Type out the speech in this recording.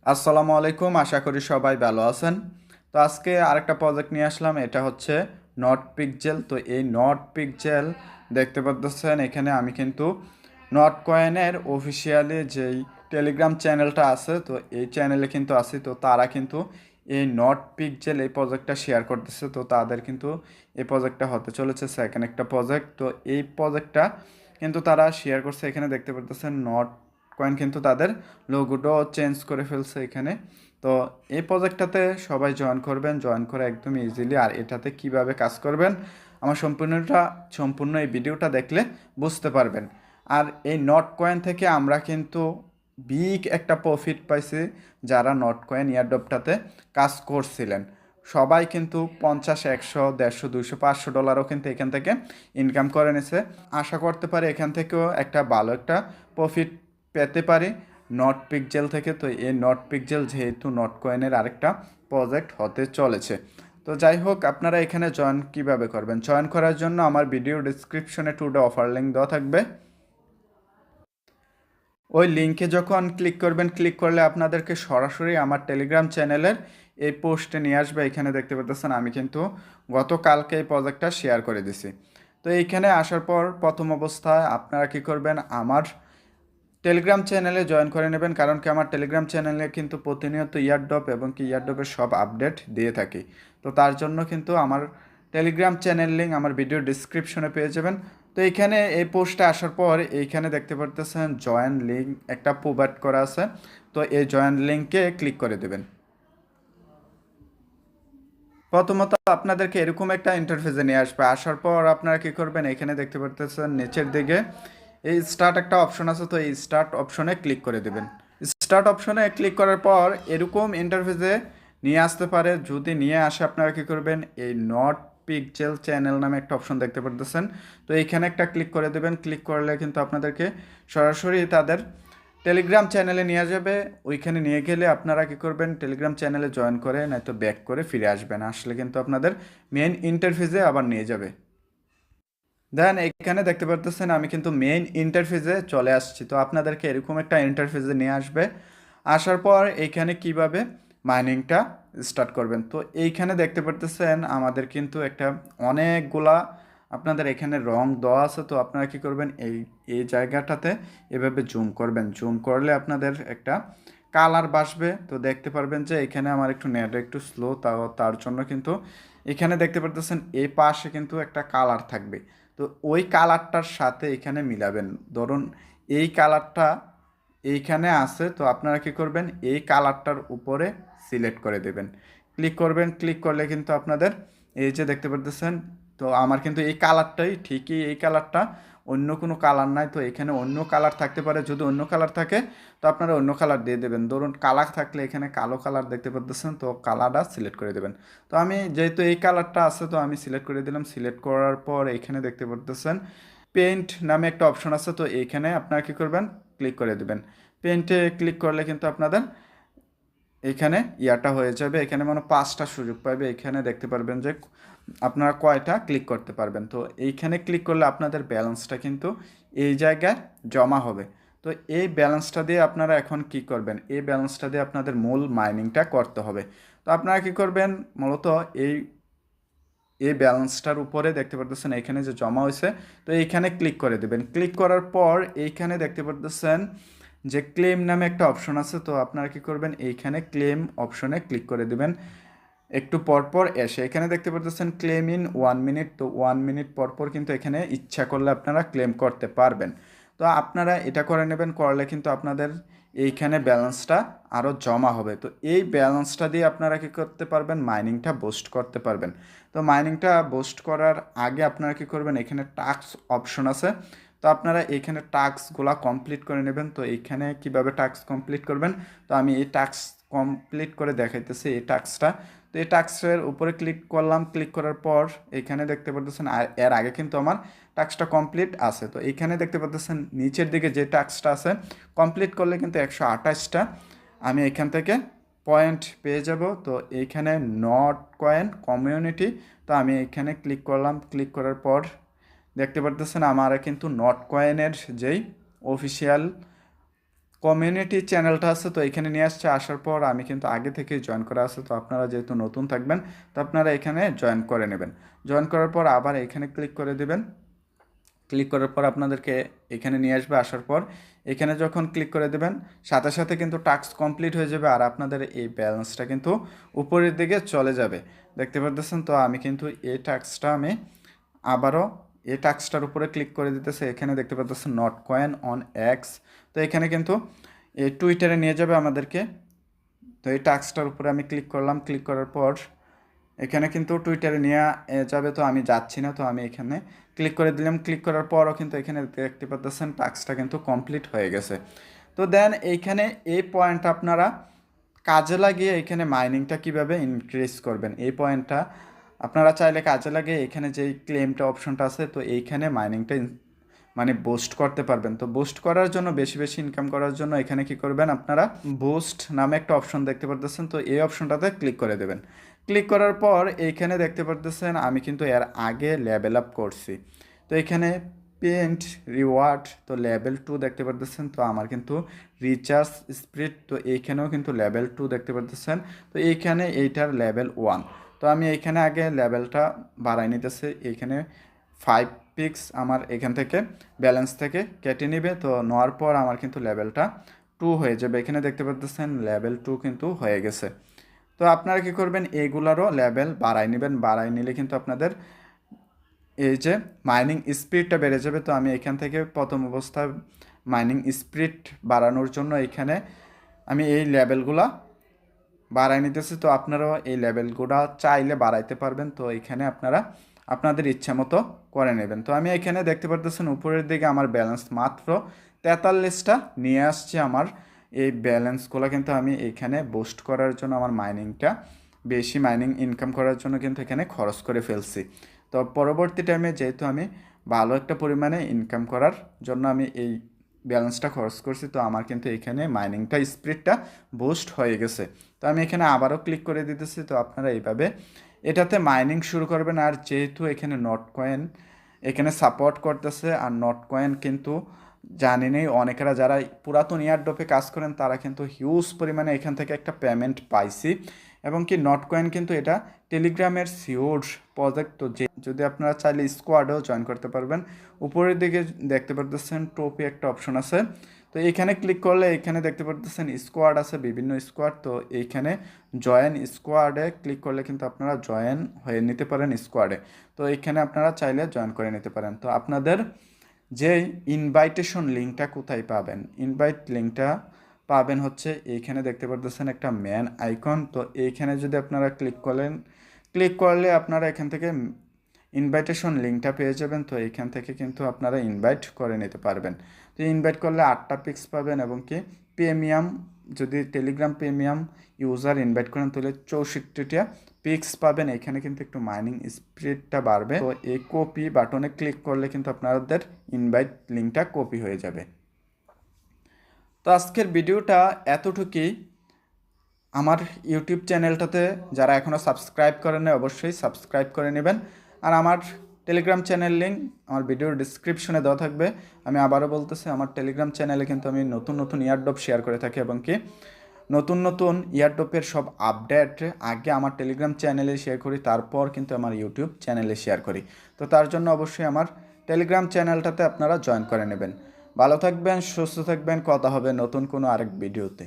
আসসালামু আলাইকুম, আশা করি সবাই ভালো আছেন। তো আজকে আরেকটা প্রজেক্ট নিয়ে আসলাম, এটা হচ্ছে নট পিকজেল। তো এই নট পিকজেল দেখতে পাচ্ছেন, এখানে আমি কিন্তু নট কয়েনের অফিসিয়ালি যেই টেলিগ্রাম চ্যানেলটা আছে, তো এই চ্যানেলে কিন্তু আছি। তো তারা কিন্তু এই নট পিকজেল এই প্রজেক্টটা শেয়ার করতেছে। তো তাদের কিন্তু এই প্রজেক্টটা হতে চলেছে সেকেন্ড একটা প্রজেক্ট। তো এই প্রজেক্টটা কিন্তু তারা শেয়ার করছে, এখানে দেখতে পাচ্ছেন নট কয়েন কিন্তু তাদের লোগোটাও চেঞ্জ করে ফেলছে এখানে। তো এই প্রজেক্টটাতে সবাই জয়েন করবেন, জয়েন করে একদম ইজিলি। আর এটাতে কিভাবে কাজ করবেন আমার সম্পূর্ণ এই ভিডিওটা দেখলে বুঝতে পারবেন। আর এই নট কয়েন থেকে আমরা কিন্তু বিগ একটা প্রফিট পাইছি। যারা নট কয়েন ইয়ারড্রপটাতে কাজ করছিলেন সবাই কিন্তু 50, 100, 150, 200, $500 কিন্তু এখান থেকে ইনকাম করে নিছে। আশা করতে পারি এখান থেকেও একটা ভালো একটা প্রফিট পেতে পারি নট পিকজেল থেকে। তো এই নট পিকজেল যেহেতু নট কয়েনের আরেকটা প্রজেক্ট হতে চলেছে। তো যাই হোক, আপনারা এখানে জয়েন কিভাবে করবেন, জয়েন করার জন্য আমার ভিডিও ডিসক্রিপশনে টুডে অফার লিঙ্ক দেওয়া থাকবে। ওই লিঙ্কে যখন ক্লিক করবেন, ক্লিক করলে আপনাদেরকে সরাসরি আমার টেলিগ্রাম চ্যানেলের এই পোস্টে নিয়ে আসবে। এখানে দেখতে পাচ্ছেন আমি কিন্তু গতকালকে এই প্রজেক্টটা শেয়ার করে দিছি। তো এইখানে আসার পর প্রথম অবস্থায় আপনারা কি করবেন, আমার টেলিগ্রাম চ্যানেলে জয়েন করে নেবেন। কারণ কি আমার টেলিগ্রাম চ্যানেলে কিন্তু প্রতিনিয়ত ইয়ারড্রপ এবং কি ইয়ারড্রপের সব আপডেট দিয়ে থাকি। তো তার জন্য কিন্তু আমার টেলিগ্রাম চ্যানেল লিঙ্ক আমার ভিডিও ডিসক্রিপশনে পেয়ে যাবেন। তো এইখানে এই পোস্টে আসার পর এইখানে দেখতে পারতেছেন জয়েন লিঙ্ক একটা প্রোভাইড করা আছে। তো এই জয়েন লিঙ্কে ক্লিক করে দেবেন। প্রথমত আপনাদেরকে এরকম একটা ইন্টারফেসে নিয়ে আসবে। আসার পর আপনারা কী করবেন, এখানে দেখতে পারতেছেন নিচের দিকে এই স্টার্ট একটা অপশন আছে। তো এই স্টার্ট অপশনে ক্লিক করে দেবেন। স্টার্ট অপশনে ক্লিক করার পর এরকম ইন্টারফেসে নিয়ে আসতে পারে। যদি নিয়ে আসে আপনারা কী করবেন, এই নট পিকজেল চ্যানেল নামে একটা অপশন দেখতে পারতেছেন। তো এইখানে একটা ক্লিক করে দেবেন। ক্লিক করলে কিন্তু আপনাদেরকে সরাসরি তাদের টেলিগ্রাম চ্যানেলে নিয়ে যাবে। ওইখানে নিয়ে গেলে আপনারা কী করবেন, টেলিগ্রাম চ্যানেলে জয়েন করে নয়তো ব্যাক করে ফিরে আসবেন। আসলে কিন্তু আপনাদের মেইন ইন্টারফেসে আবার নিয়ে যাবে। দেন এখানে দেখতে পারতেছেন আমি কিন্তু মেইন ইন্টারফেসে চলে আসছি। তো আপনাদেরকে এরকম একটা ইন্টারফেসে নিয়ে আসবে। আসার পর এইখানে কিভাবে মাইনিংটা স্টার্ট করবেন, তো এইখানে দেখতে পারতেছেন আমাদের কিন্তু একটা অনেকগুলা আপনাদের এখানে রং দেওয়া আছে। তো আপনারা কি করবেন, এই এই জায়গাটাতে এভাবে জুম করবেন। জুম করলে আপনাদের একটা কালার বাসবে। তো দেখতে পারবেন যে এখানে আমার একটু নেট একটু স্লো, তার জন্য কিন্তু এখানে দেখতে পারতেছেন এই পাশে কিন্তু একটা কালার থাকবে। তো ওই কালারটার সাথে এখানে মিলাবেন। ধরুন এই কালারটা এইখানে আছে, তো আপনারা কী করবেন, এই কালারটার উপরে সিলেক্ট করে দেবেন। ক্লিক করবেন। ক্লিক করলে কিন্তু আপনাদের এই যে দেখতে পারতেছেন, তো আমার কিন্তু এই কালারটাই ঠিকই এই কালারটা, অন্য কোনো কালার নাই। তো এখানে অন্য কালার থাকতে পারে, যদি অন্য কালার থাকে তো আপনারা অন্য কালার দিয়ে দেবেন। ধরুন কালার থাকলে এখানে কালো কালার দেখতে পাচ্ছেন, তো কালারটা সিলেক্ট করে দেবেন। তো আমি যেহেতু এই কালারটা আছে, তো আমি সিলেক্ট করে দিলাম। সিলেক্ট করার পর এখানে দেখতে পাচ্ছেন পেইন্ট নামে একটা অপশন আছে। তো এইখানে আপনারা কী করবেন, ক্লিক করে দেবেন। পেইন্টে ক্লিক করলে কিন্তু আপনাদের এখানে ইয়াটা হয়ে যাবে। এখানে মানে 5টা সুযোগ পাবে। এখানে দেখতে পারবেন যে আপনারা কয়টা ক্লিক করতে পারবেন। তো এইখানে ক্লিক করলে আপনাদের ব্যালেন্সটা কিন্তু এই জায়গায় জমা হবে। তো এই ব্যালেন্সটা দিয়ে আপনারা এখন কি করবেন, এই ব্যালেন্সটা দিয়ে আপনাদের মূল মাইনিংটা করতে হবে। তো আপনারা কি করবেন, মূলত এই এই ব্যালেন্সটার উপরে দেখতে পারতেছেন এখানে যে জমা হয়েছে, তো এইখানে ক্লিক করে দেবেন। ক্লিক করার পর এইখানে দেখতে পারতেছেন যে ক্লেম নামে একটা অপশন আছে। তো আপনারা কি করবেন, এইখানে ক্লেম অপশনে ক্লিক করে দেবেন। একটু পরপর এসে এখানে দেখতে পারতেছেন ক্লেম ইন 1 মিনিট। তো 1 মিনিট পরপর কিন্তু এখানে ইচ্ছা করলে আপনারা ক্লেম করতে পারবেন। তো আপনারা এটা করে নেবেন, করলে কিন্তু আপনাদের এইখানে ব্যালেন্সটা আরও জমা হবে। তো এই ব্যালেন্সটা দিয়ে আপনারা কী করতে পারবেন, মাইনিংটা বুস্ট করতে পারবেন। তো মাইনিংটা বুস্ট করার আগে আপনারা কী করবেন, এখানে টাস্ক অপশন আছে। তো আপনারা এইখানে টাস্কগুলো কমপ্লিট করে নেবেন। তো এইখানে কিভাবে টাস্ক কমপ্লিট করবেন, তো আমি এই টাস্ক কমপ্লিট করে দেখাইতেছি এই টাস্কটা। তো এই টাস্কের উপরে ক্লিক করলাম। ক্লিক করার পর এখানে দেখতে পাচ্ছেন এর আগে কিন্তু আমার টাস্কটা কমপ্লিট আছে। তো এইখানে দেখতে পাচ্ছেন নিচের দিকে যে টাস্কটা আছে, কমপ্লিট করলে কিন্তু 128টা আমি এখান থেকে পয়েন্ট পেয়ে যাব। তো এইখানে নট কয়েন কমিউনিটি, তো আমি এখানে ক্লিক করলাম। ক্লিক করার পর দেখতে পারতেছেন আমার কিন্তু নট কয়েনের যেই অফিসিয়াল কমিউনিটি চ্যানেলটা আছে, তো এখানে নিয়ে আসছে। আসার পর আমি কিন্তু আগে থেকেই জয়েন করা আছে, তো আপনারা যেহেতু নতুন থাকবেন তো আপনারা এখানে জয়েন করে নেবেন। জয়েন করার পর আবার এখানে ক্লিক করে দেবেন। ক্লিক করার পর আপনাদেরকে এখানে নিয়ে আসবে। আসার পর এখানে যখন ক্লিক করে দেবেন সাথে সাথে কিন্তু টাস্ক কমপ্লিট হয়ে যাবে, আর আপনাদের এই ব্যালেন্সটা কিন্তু উপরের দিকে চলে যাবে, দেখতে পারতেছেন। তো আমি কিন্তু এই টাস্কটা আমি আবারও এই টাস্কটার উপরে ক্লিক করে দিতেছে। এখানে দেখতে পাচ্ছেন নট কয়েন অন এক্স, তো এখানে কিন্তু এই টুইটারে নিয়ে যাবে আমাদেরকে। তো এই টাস্কটার উপরে আমি ক্লিক করলাম। ক্লিক করার পর এখানে কিন্তু টুইটারে নিয়ে যাবে, তো আমি যাচ্ছি না, তো আমি এখানে ক্লিক করে দিলাম। ক্লিক করার পরও কিন্তু এখানে দেখতে পাচ্ছেন টাস্কটা কিন্তু কমপ্লিট হয়ে গেছে। তো দেন এইখানে এই পয়েন্ট আপনারা কাজে লাগিয়ে এখানে মাইনিংটা কিভাবে ইনক্রিজ করবেন, এই পয়েন্টটা আপনারা চাইলে কাজে লাগিয়ে এখানে যেই ক্লেমটা অপশনটা আছে, তো এইখানে মাইনিংটা মানে বুস্ট করতে পারবেন। তো বুস্ট করার জন্য, বেশি বেশি ইনকাম করার জন্য এখানে কি করবেন আপনারা, বুস্ট নামে একটা অপশন দেখতে পারতেছেন, তো এই অপশনটাতে ক্লিক করে দেবেন। ক্লিক করার পর এইখানে দেখতে পারতেছেন আমি কিন্তু এর আগে লেভেল আপ করছি। তো এখানে পেন্ট রিওয়ার্ড, তো লেভেল 2 দেখতে পারতেছেন। তো আমার কিন্তু রিচার্জ স্পিড, তো এইখানেও কিন্তু লেভেল 2 দেখতে পারতেছেন। তো এইখানে এইটার লেভেল 1, তো আমি এইখানে আগে লেভেলটা বাড়াই নিতেছি। এইখানে 5 পিক্স আমার এখান থেকে ব্যালেন্স থেকে কেটে নিবে, তো নেওয়ার পর আমার কিন্তু লেভেলটা 2 হয়ে যাবে। এখানে দেখতে পাচ্ছেন লেভেল 2 কিন্তু হয়ে গেছে। তো আপনারা কী করবেন, এইগুলারও লেভেল বাড়াই নেবেন। বাড়াই নিলে কিন্তু আপনাদের এই যে মাইনিং স্পিডটা বেড়ে যাবে। তো আমি এখান থেকে প্রথম অবস্থায় মাইনিং স্পিড বাড়ানোর জন্য এখানে আমি এই লেভেলগুলা বাড়াই নিতেছি। তো আপনারাও এই লেভেলগুলো চাইলে বাড়াইতে পারবেন। তো এখানে আপনারা আপনাদের ইচ্ছা মতো করে নেবেন। তো আমি এখানে দেখতে পারতেছেন উপরের দিকে আমার ব্যালেন্স মাত্র 43টা নিয়ে আসছে। আমার এই ব্যালেন্সগুলো কিন্তু আমি এখানে বুস্ট করার জন্য, আমার মাইনিংটা বেশি মাইনিং ইনকাম করার জন্য কিন্তু এখানে খরচ করে ফেলছি। তো পরবর্তী টাইমে যেহেতু আমি ভালো একটা পরিমাণে ইনকাম করার জন্য আমি এই ব্যালেন্সটা খরচ করছি, তো আমার কিন্তু এখানে মাইনিংটা স্পিডটা বুস্ট হয়ে গেছে। তো আমি এখানে আবারও ক্লিক করে দিতেছি। তো আপনারা এইভাবে এটাতে মাইনিং শুরু করবেন। আর যেহেতু এখানে নট কয়েন এখানে সাপোর্ট করতেছে, আর নট কয়েন কিন্তু জানেনই অনেকেরা যারা পুরাতন ইয়ারড্রপে কাজ করেন তারা কিন্তু হিউজ পরিমাণে এখান থেকে একটা পেমেন্ট পাইছি। এবং কি নট কয়েন কিন্তু এটা টেলিগ্রামের সিওর প্রজেক্ট, তো যে যদি আপনারা চাইলে স্কোয়াডেও জয়েন করতে পারবেন। উপরের দিকে দেখতে পারতেছেন টোপি একটা অপশন আছে, তো এইখানে ক্লিক করলে এখানে দেখতে পারতেছেন স্কোয়াড আছে, বিভিন্ন স্কোয়াড। তো এইখানে জয়েন স্কোয়াডে ক্লিক করলে কিন্তু আপনারা জয়েন হয়ে নিতে পারেন স্কোয়াডে। তো এইখানে আপনারা চাইলে জয়েন করে নিতে পারেন। তো আপনাদের যে ইনভাইটেশন লিঙ্কটা কোথায় পাবেন, ইনভাইট লিঙ্কটা পাবেন হচ্ছে এইখানে দেখতে পারতেছেন একটা ম্যান আইকন। তো এইখানে যদি আপনারা ক্লিক করেন, ক্লিক করলে আপনারা এখান থেকে ইনভাইটেশন লিঙ্কটা পেয়ে যাবেন। তো এইখান থেকে কিন্তু আপনারা ইনভাইট করে নিতে পারবেন। তো ইনভাইট করলে 8টা পিক্স পাবেন, এবং কি প্রিমিয়াম যদি টেলিগ্রাম প্রিমিয়াম ইউজার ইনভাইট করেন তাহলে 64টা পিক্স পাবেন। এখানে কিন্তু একটু মাইনিং স্পিডটা বাড়বে। তো এই কপি বাটনে ক্লিক করলে কিন্তু আপনাদের ইনভাইট লিঙ্কটা কপি হয়ে যাবে। তো আজকের ভিডিওটা এতটুকুই। আমার ইউটিউব চ্যানেলটাতে যারা এখনও সাবস্ক্রাইব করেন না অবশ্যই সাবস্ক্রাইব করে নেবেন। আর আমার টেলিগ্রাম চ্যানেল লিঙ্ক আমার ভিডিওর ডিসক্রিপশনে দেওয়া থাকবে। আমি আবারও বলতেছি, আমার টেলিগ্রাম চ্যানেলে কিন্তু আমি নতুন নতুন ইয়ারড্রপ শেয়ার করে থাকি, এবং কি নতুন নতুন ইয়ারড্রপের সব আপডেট আগে আমার টেলিগ্রাম চ্যানেলে শেয়ার করি, তারপর কিন্তু আমার ইউটিউব চ্যানেলে শেয়ার করি। তো তার জন্য অবশ্যই আমার টেলিগ্রাম চ্যানেলটাতে আপনারা জয়েন করে নেবেন। ভালো থাকবেন, সুস্থ থাকবেন, কথা হবে নতুন কোনো আরেক ভিডিওতে।